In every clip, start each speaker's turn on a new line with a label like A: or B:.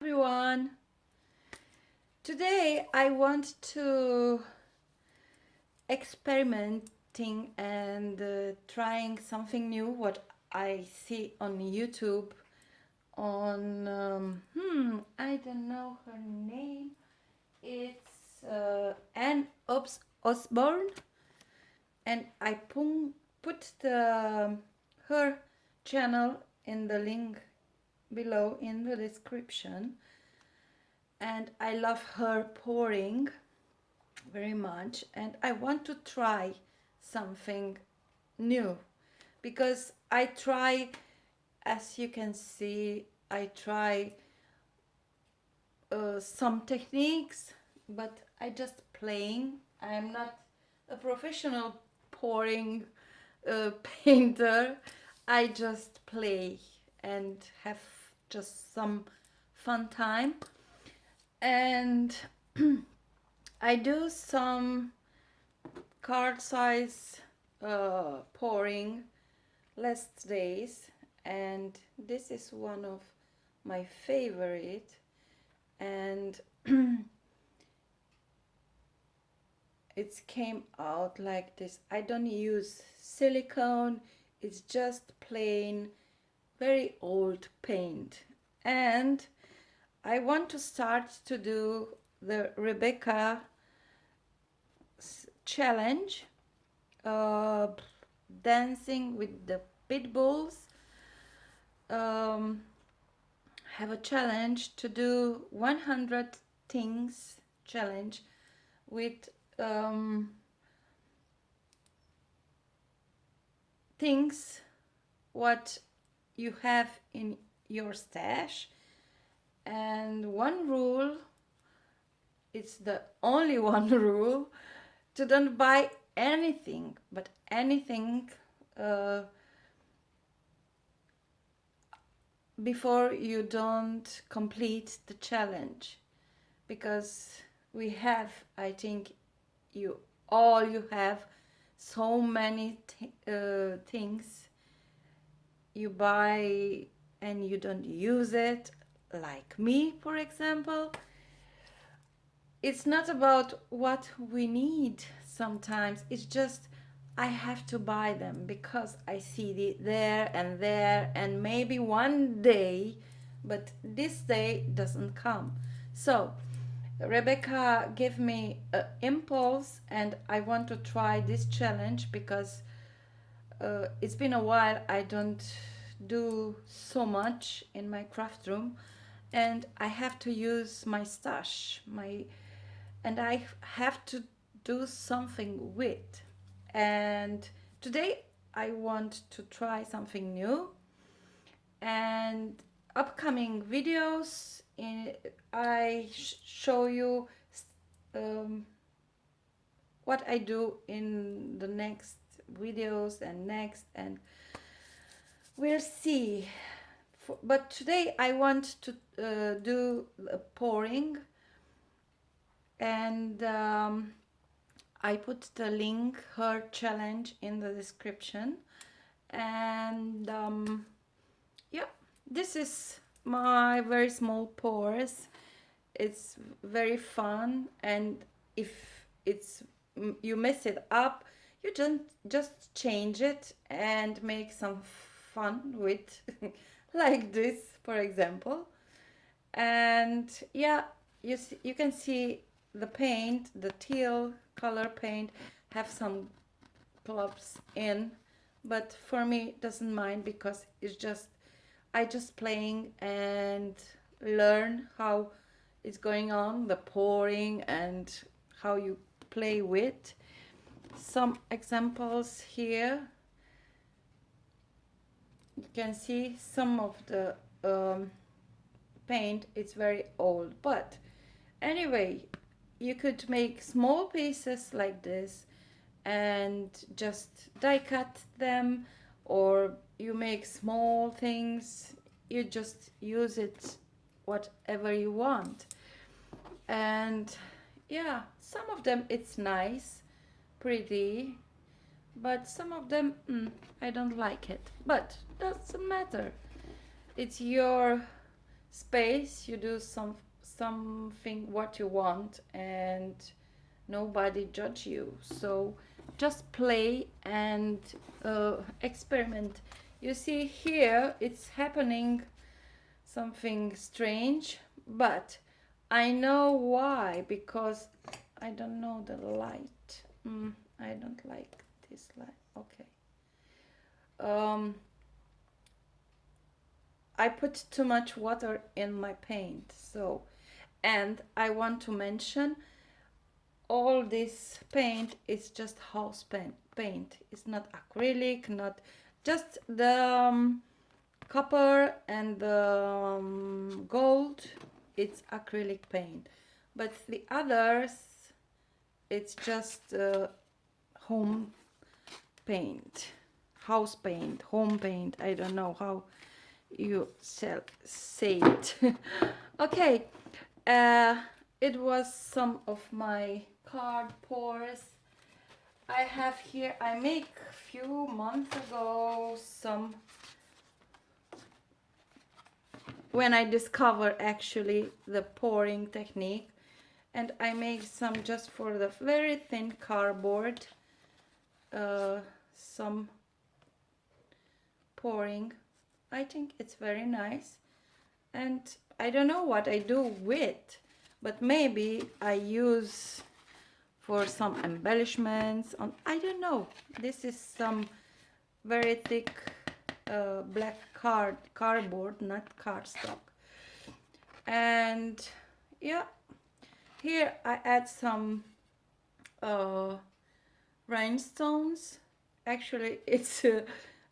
A: Everyone. Today I want to experimenting and trying something new what I see on YouTube on I don't know her name. It's Anne Osborne, and I put her channel in the link below in the description. And I love her pouring very much, and I want to try something new because I try, as you can see, I try some techniques, but I just playing. I'm not a professional pouring painter. I just play and have just some fun time. And I do some card size pouring last days, and this is one of my favorite. And it came out like this. I don't use silicone, it's just plain very old paint. And I want to start to do the Rebecca challenge, uh, dancing with the pit bulls. Have a challenge to do 100 things challenge with things what you have in your stash. And one rule, it's the only one rule, to don't buy anything, but anything uh, before you don't complete the challenge, because we have, I think you have so many things you buy and you don't use it, like me, for example. It's not about what we need sometimes, it's just I have to buy them because I see it there, and maybe one day, but this day doesn't come. So Rebecca gave me an impulse, and I want to try this challenge because it's been a while I don't do so much in my craft room, and I have to use my stash, and I have to do something with. And today I want to try something new. And upcoming videos, I show you um, what I do in the next videos and we'll see. But today I want to do pouring, and I put the link, her challenge, in the description. And yeah, this is my very small pours. It's very fun, and if it's you mess it up, you just change it and make some fun with like this, for example. And yeah, you can see the paint, the teal color paint, have some clubs in, but for me it doesn't mind because it's just I just playing and learn how it's going on, the pouring, and how you play with. Some examples here. You can see some of the paint, it's very old, but anyway, you could make small pieces like this and just die cut them, or you make small things, you just use it whatever you want. And yeah, some of them it's nice, pretty, but some of them I don't like it, but doesn't matter. It's your space, you do something what you want, and nobody judge you. So just play and experiment. You see here it's happening something strange, but I know why, because I don't know the light. I don't like this light. Okay. I put too much water in my paint. So, and I want to mention all this paint is just house paint. It's not acrylic, not just the copper and the gold. It's acrylic paint, but the others, it's just home paint, house paint, home paint. I don't know how you say it. Okay, it was some of my card pours. I have here, I make a few months ago some, when I discover actually the pouring technique, and I make some just for the very thin cardboard, some pouring. I think it's very nice, and I don't know what I do with, but maybe I use for some embellishments on, I don't know. This is some very thick black cardboard, not cardstock. And yeah, here I add some rhinestones. Actually, it's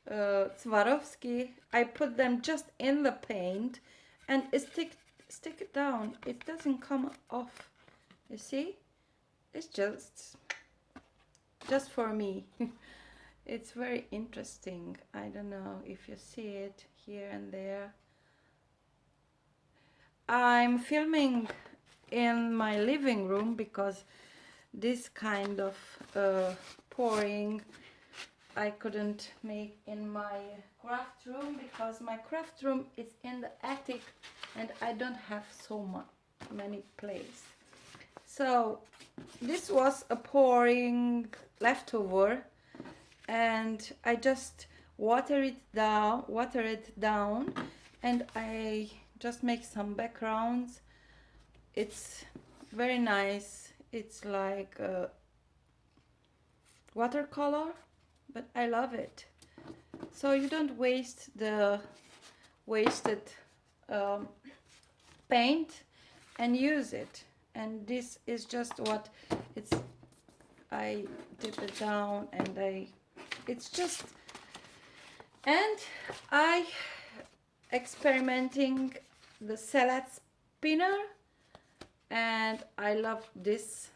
A: Swarovski. I put them just in the paint and stick it down. It doesn't come off. You see? It's just for me. It's very interesting. I don't know if you see it here and there. I'm filming in my living room because this kind of pouring I couldn't make in my craft room, because my craft room is in the attic and I don't have so many place. So this was a pouring leftover, and I just water it down, and I just make some backgrounds. It's very nice. It's like a watercolor, but I love it. So you don't waste the wasted paint and use it. And this is just what it's, I dip it down and it's just, and I experimenting the salad spinner, and I love this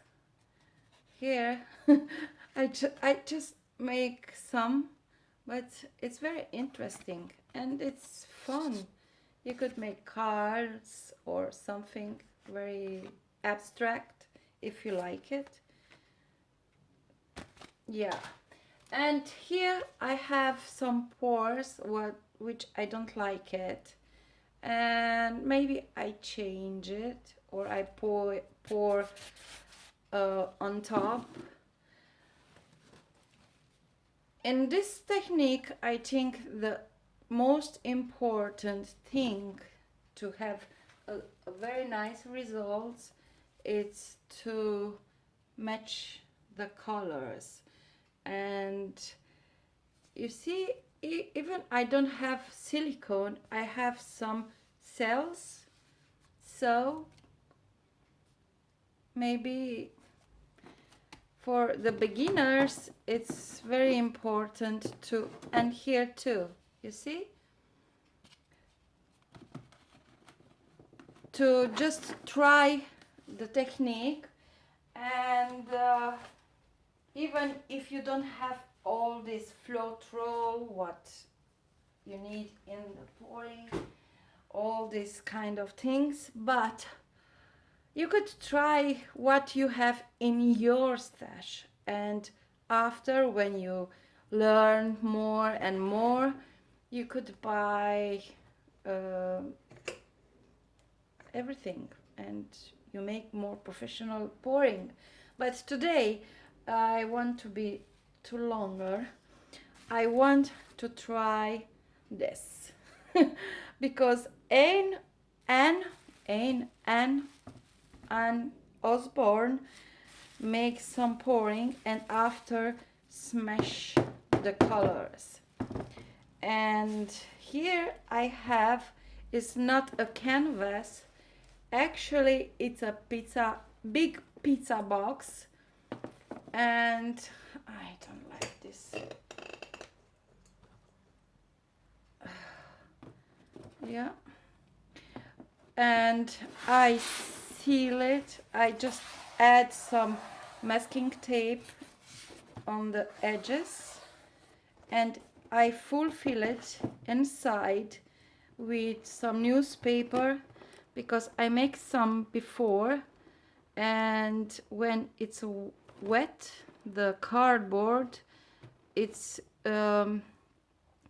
A: here. I just make some, but it's very interesting and it's fun. You could make cards or something very abstract if you like it. Yeah, and here I have some pours which I don't like it, and maybe I change it, or I pour on top. In this technique, I think the most important thing to have a very nice results is to match the colors. And you see, even I don't have silicone, I have some cells, so maybe for the beginners it's very important to, and here too, you see, to just try the technique. And even if you don't have all this float roll, what you need in the pouring, all these kind of things, but you could try what you have in your stash, and after, when you learn more and more, you could buy everything, and you make more professional pouring. But today I want to be too longer. I want to try this because Anne Osborne makes some pouring and after smash the colors. And here I have, it's not a canvas, actually it's a big pizza box, and I don't like this. Yeah, and I seal it. I just add some masking tape on the edges, and I fulfill it inside with some newspaper because I make some before, and when it's wet, the cardboard, it's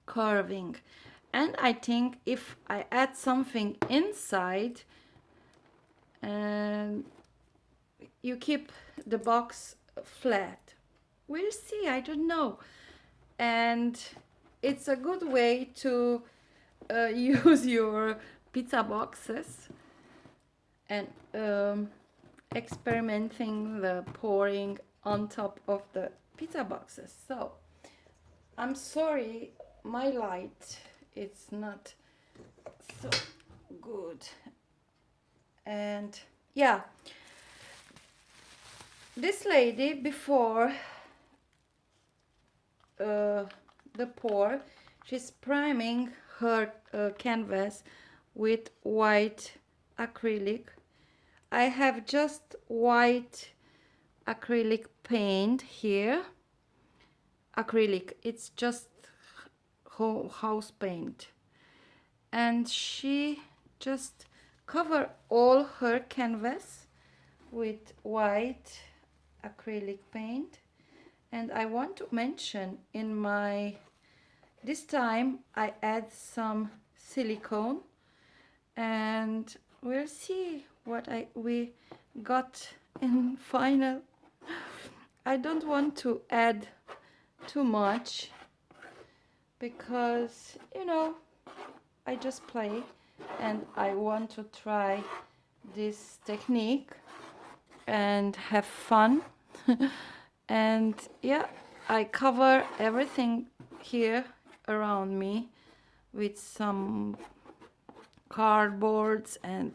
A: curving. And I think if I add something inside, and you keep the box flat. We'll see, I don't know. And it's a good way to use your pizza boxes and experimenting the pouring on top of the pizza boxes. So I'm sorry, my light, it's not so good. And yeah, this lady before the pour, she's priming her canvas with white acrylic. I have just white acrylic paint here. Acrylic, it's just house paint. And she just cover all her canvas with white acrylic paint. And I want to mention in my, this time I add some silicone, and we'll see what we got in final. I don't want to add too much because, you know, I just play and I want to try this technique and have fun. And yeah, I cover everything here around me with some cardboards and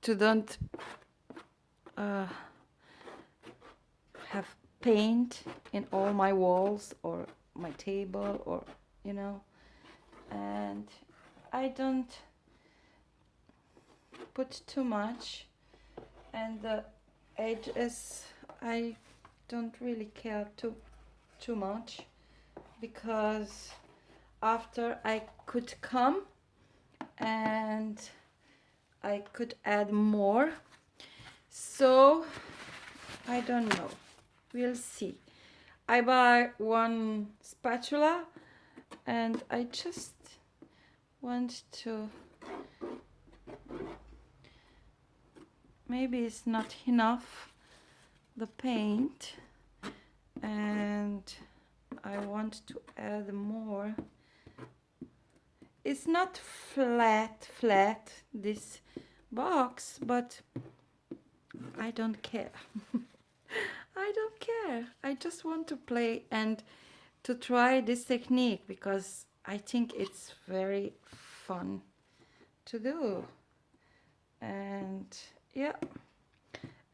A: to don't have paint in all my walls or my table, or you know, and I don't put too much, and the edges I don't really care too much, because after I could come and I could add more. So I don't know, we'll see. I buy one spatula and I just want to, maybe it's not enough the paint, and I want to add more. It's not flat this box, but I don't care. I don't care. I just want to play and to try this technique because I think it's very fun to do. And yeah,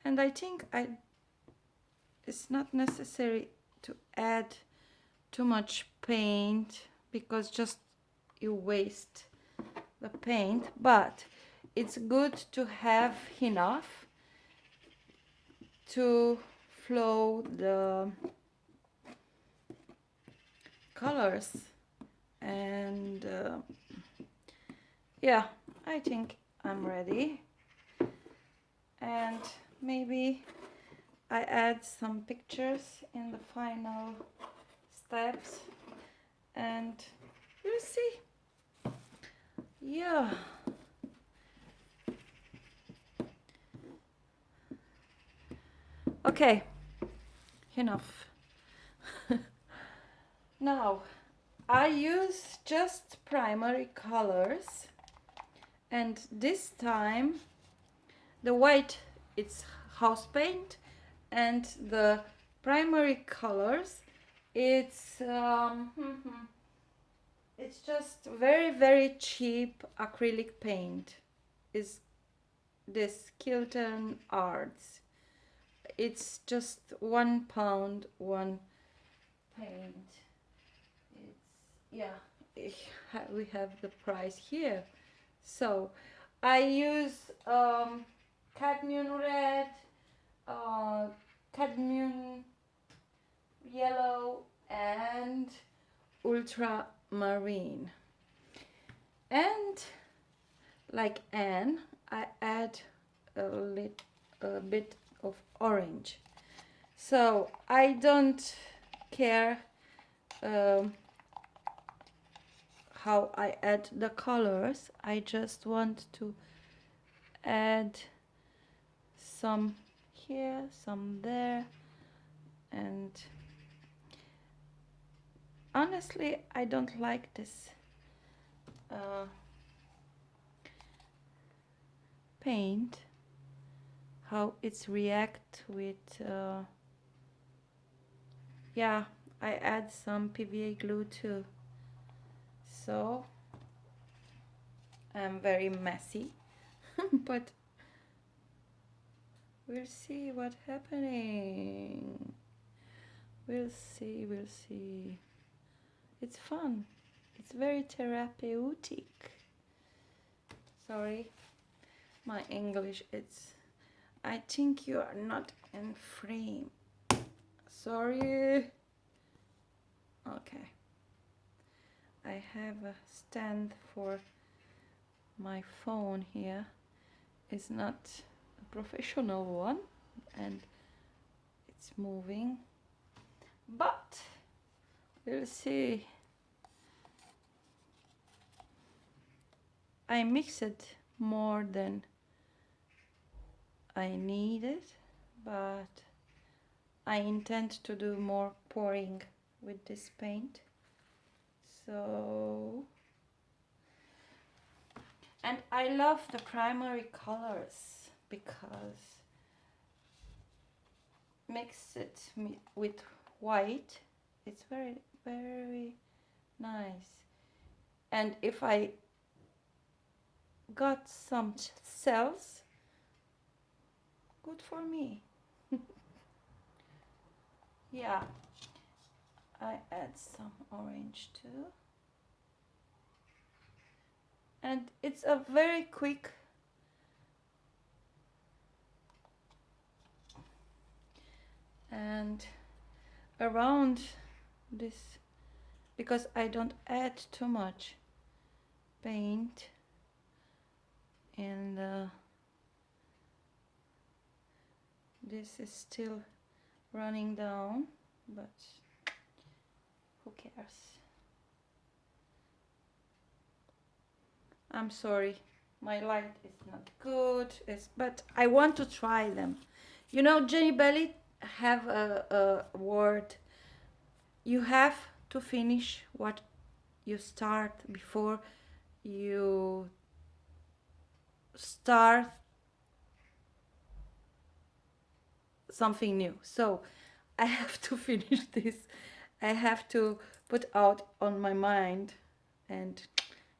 A: and I think it's not necessary to add too much paint because just you waste the paint, but it's good to have enough to flow the colors. And yeah, I think I'm ready, and maybe I add some pictures in the final steps, and we'll see. Yeah, Okay, enough. Now, I use just primary colors, and this time the white, it's house paint, and the primary colors, it's it's just very cheap acrylic paint. Is this Kilton Arts. It's just £1, one paint. It's, yeah, we have the price here. So I use cadmium red, cadmium yellow, and ultramarine. And like Anne, I add a bit of orange. So I don't care how I add the colors. I just want to add some here, some there, and honestly I don't like this paint, how it's react with yeah, I add some PVA glue too, so I'm very messy but we'll see what's happening. We'll see. It's fun. It's very therapeutic. Sorry, my English, it's, I think you are not in frame. Sorry. Okay. I have a stand for my phone here. It's not a professional one and it's moving, but we'll see. I mix it more than I needed, but I intend to do more pouring with this paint. So, and I love the primary colors because mix it with white, it's very nice. And if I got some cells, good for me. Yeah, I add some orange too. And it's a very quick and around this, because I don't add too much paint and this is still running down, but who cares? I'm sorry, my light is not good, but I want to try them. You know, Jenny Belly have a word. You have to finish what you start before you start something new. So I have to finish this. I have to put out on my mind, and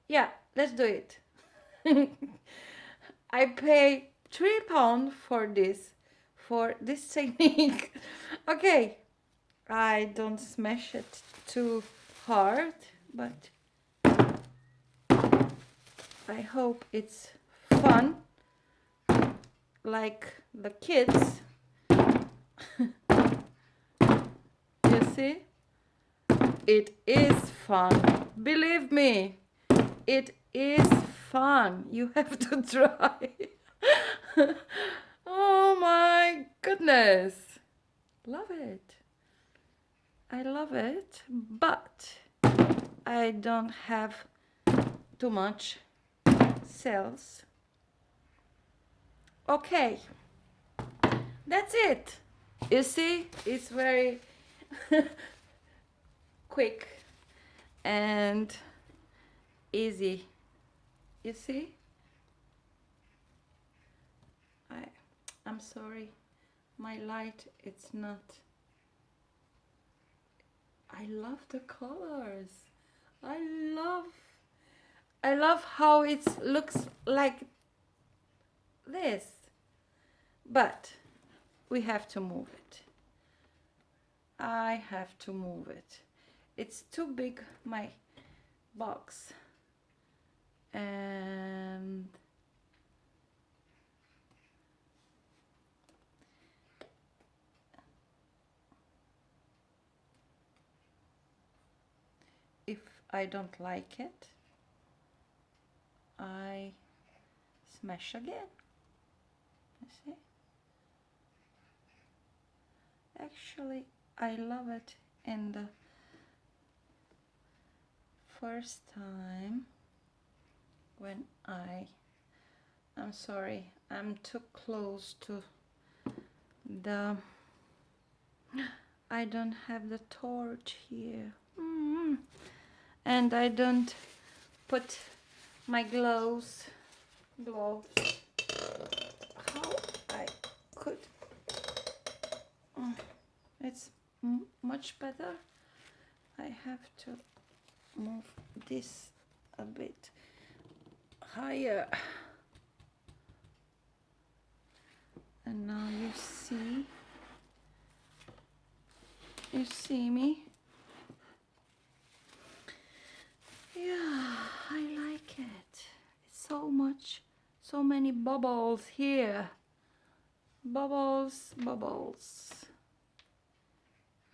A: yeah, let's do it. I pay £3 for this technique. Okay, I don't smash it too hard, but I hope it's fun like the kids. You see? It is fun. Believe me, it is fun. You have to try. Oh my goodness. Love it. I love it, but I don't have too much cells. Okay, that's it. You see, it's very quick and easy. You see? I I'm sorry. My light, it's not. I love the colors. I love I love how it looks like this. But we have to move it. I have to move it. It's too big, my box. And if I don't like it, I smash again. You see? Actually, I love it in the first time when I'm sorry, I'm too close to the I don't have the torch here. And I don't put my gloves. How I could. It's much better. I have to move this a bit higher. And now you see me. Yeah, I like it. It's so many bubbles here. Bubbles.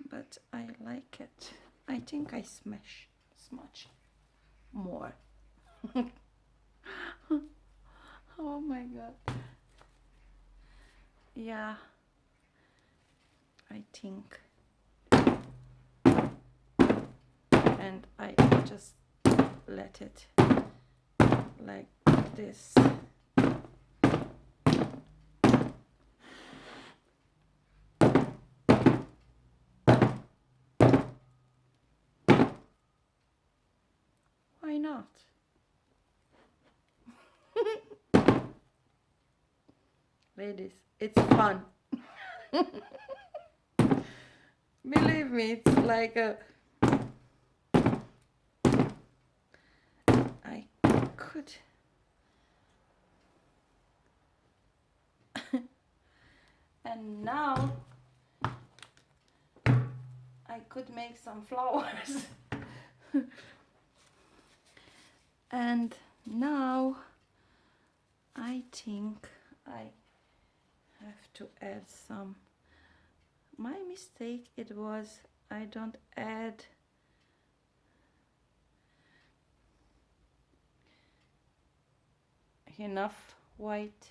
A: But I like it. I think I smash more. Oh my god. Yeah, I think. And I just let it like this. Why not? Ladies, it's fun. Believe me, it's like I could. And now I could make some flowers. And now I think I have to add some. My mistake it was I don't add enough white.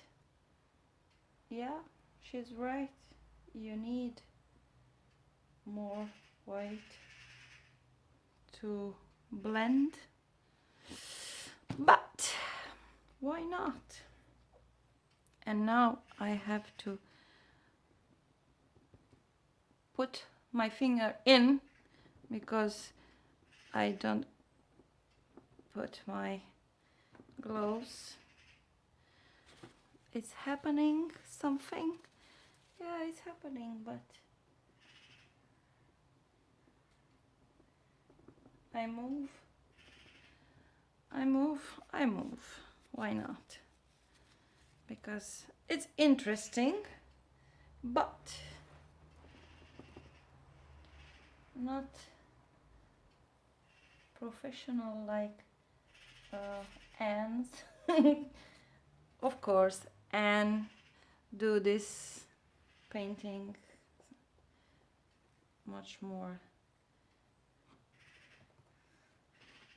A: Yeah, she's right. You need more white to blend. But why not? And now I have to put my finger in because I don't put my gloves. It's happening something. Yeah, it's happening, but I move. Why not? Because it's interesting, but not professional like Anne's. Of course, Anne do this painting much more.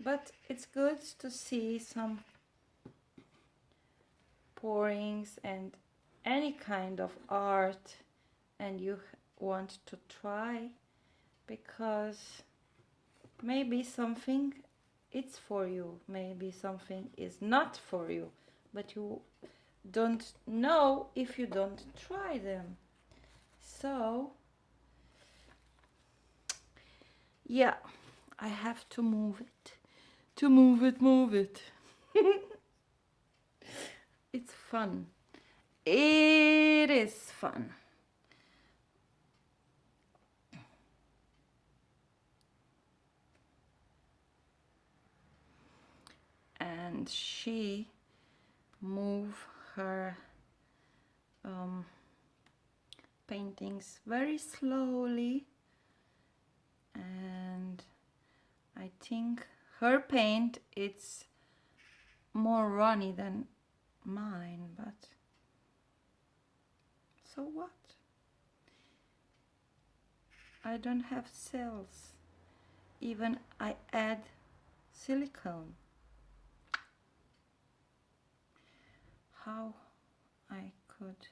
A: But it's good to see some pourings and any kind of art and you want to try, because maybe something it's for you, maybe something is not for you, but you don't know if you don't try them. So yeah, I have to move it. To move it. It's fun. It is fun. And she move her paintings very slowly, and I think her paint it's more runny than mine, but so what? I don't have cells. Even I add silicone. How I could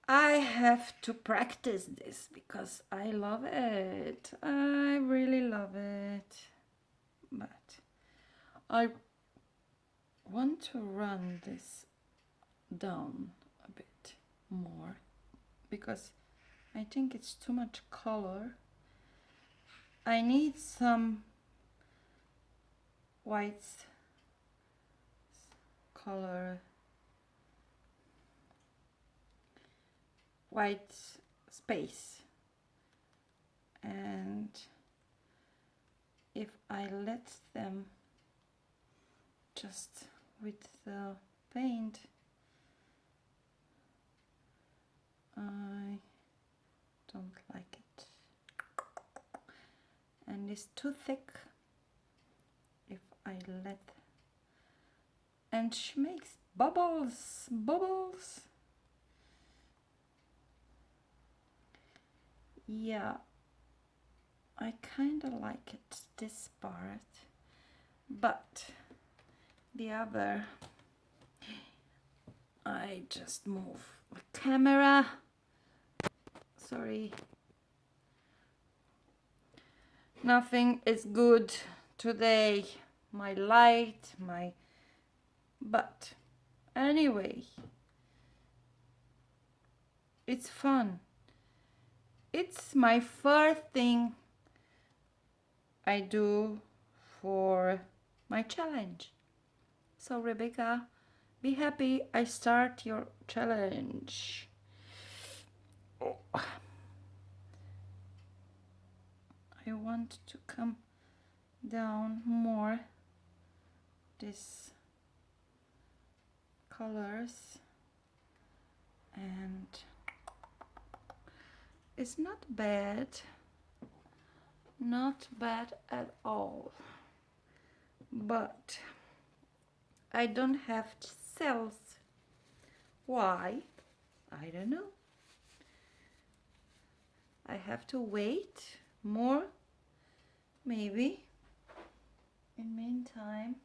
A: I have to practice this because I love it. I really love it. But I want to run this down a bit more because I think it's too much color. I need some white color, white space, and if I let them just with the paint, I don't like it, and it's too thick if I let, and she makes bubbles. Yeah, I kinda like it, this part, but the other, I just move the camera. Sorry. Nothing is good today. My light, but anyway, it's fun. It's my first thing I do for my challenge. So Rebecca, be happy I start your challenge. Oh. I want to come down more these colors, and it's not bad at all, but I don't have cells. Why? I don't know. I have to wait more, maybe. In meantime,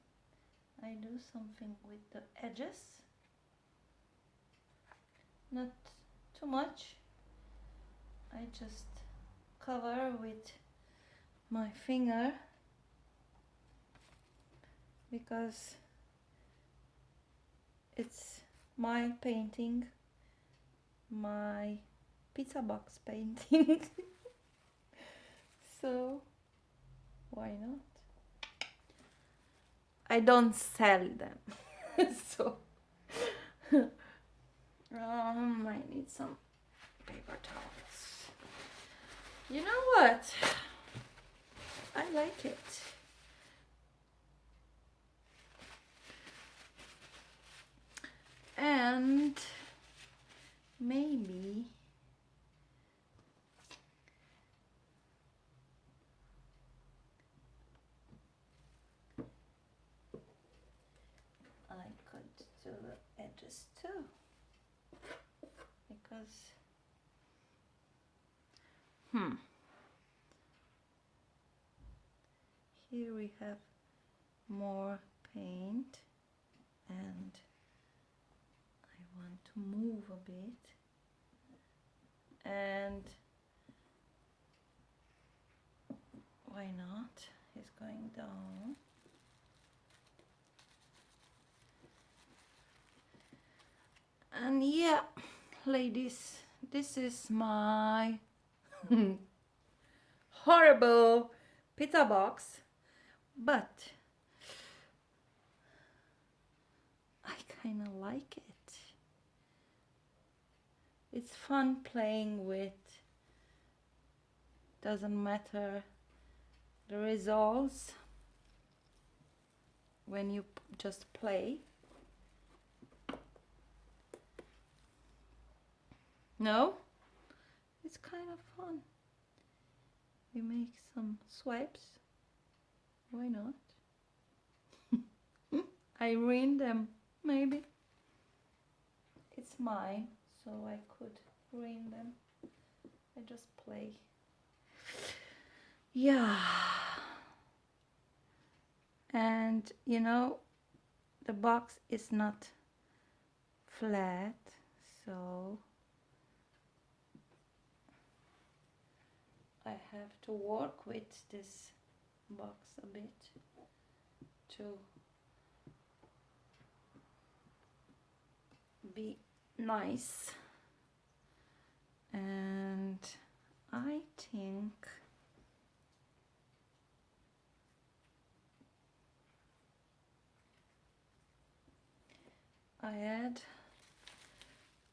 A: I do something with the edges, not too much. I just cover with my finger because it's my painting, my pizza box painting. So why not? I don't sell them. So I need some paper towels. You know what? I like it. And maybe I could do the edges too, because here we have more paint and I want to move a bit, and why not? is going down. And yeah, ladies, this is my horrible pizza box, but I kind of like it. It's fun playing with, doesn't matter the results when you just play. No? It's kind of fun. We make some swipes. Why not? I ruined them, maybe. It's mine, so I could ruin them. I just play. Yeah. And you know, the box is not flat, so I have to work with this box a bit to be nice. And I think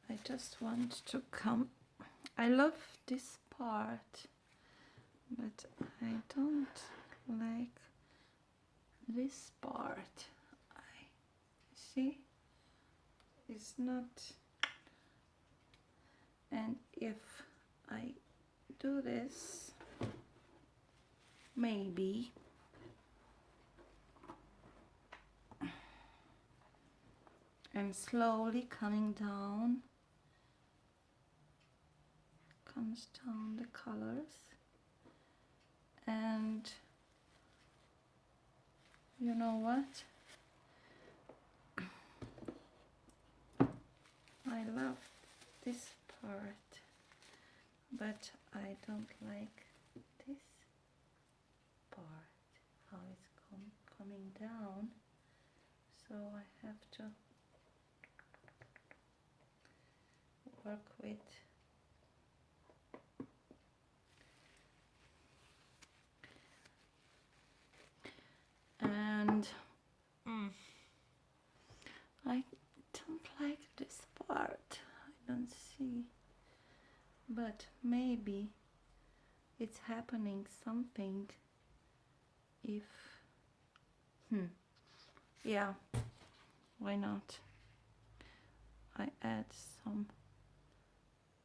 A: I just want to come. I love this part, but I don't like this part. I see it's not. And if I do this, maybe and slowly coming down, comes down the colors. And you know what? I love this part, but I don't like this part, how it's coming down. So I have to work with and I don't like this part. I don't see, but maybe it's happening something if yeah, why not? I add some